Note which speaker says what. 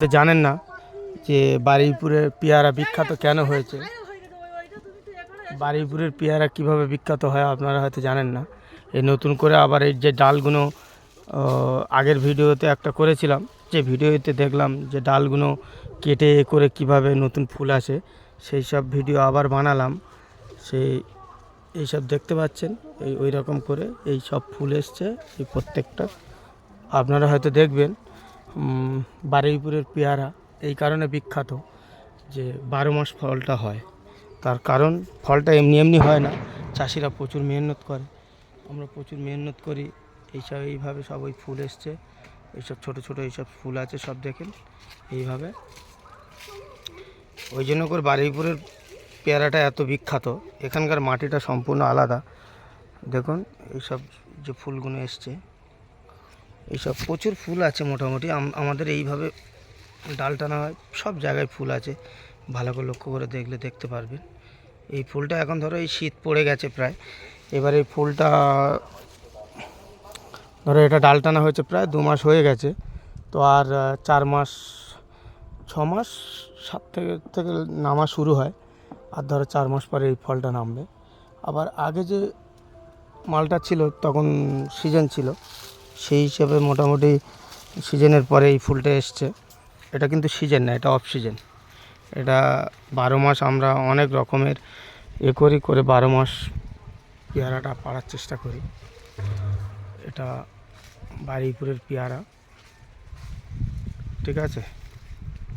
Speaker 1: তো জানেন না যে বারুইপুরের পেয়ারা বিখ্যাত কেন হয়েছে। বারুইপুরের পেয়ারা কিভাবে বিখ্যাত হয় আপনারা হয়তো জানেন না। এই নতুন করে আবার এই যে ডালগুলো আগের ভিডিওতে একটা করেছিলাম, যে ভিডিওতে দেখলাম যে ডালগুলো কেটে করে কিভাবে নতুন ফুল আসে, সেই সব ভিডিও আবার বানালাম। এইসব দেখতে পাচ্ছেন, ওই রকম করে এই সব ফুল এসছে। এই প্রত্যেকটা আপনারা হয়তো দেখবেন। বারুইপুরের পেয়ারা এই কারণে বিখ্যাত যে 12 মাস ফলটা হয়। তার কারণ ফলটা এমনি এমনি হয় না, চাষিরা প্রচুর মেহনত করে, আমরা প্রচুর মেহনত করি। এইভাবে সব ওই ফুল এসছে, এইসব ছোট ছোট এইসব ফুল আছে সব দেখেন এইভাবে। ওই জন্য করে বারুইপুরের পেয়ারাটা এত বিখ্যাত। এখানকার মাটিটা সম্পূর্ণ আলাদা। দেখুন এইসব যে ফুলগুলো এসছে, এইসব প্রচুর ফুল আছে। মোটামুটি আমাদের এইভাবে ডাল টানা হয়, সব জায়গায় ফুল আছে, ভালো করে লক্ষ্য করে দেখলে দেখতে পারবেন। এই ফুলটা এখন ধরো এই শীত পড়ে গেছে প্রায়, এবার এই ফুলটা ধরো এটা ডাল টানা হয়েছে প্রায় 2 মাস হয়ে গেছে। তো আর 4 মাস 6 মাস 7 থেকে নামা শুরু হয়, আর ধরো 4 মাস পরে এই ফলটা নামবে। আবার আগে যে মালটা ছিল তখন সিজন ছিল, সেই হিসেবে মোটামুটি সিজনের পরে এই ফুলটা এসছে। এটা কিন্তু সিজন না, এটা অফ সিজন। এটা 12 মাস আমরা অনেক রকমের করে 12 মাস পেয়ারাটা পাড়ার চেষ্টা করি। এটা বারুইপুরের পেয়ারা, ঠিক আছে।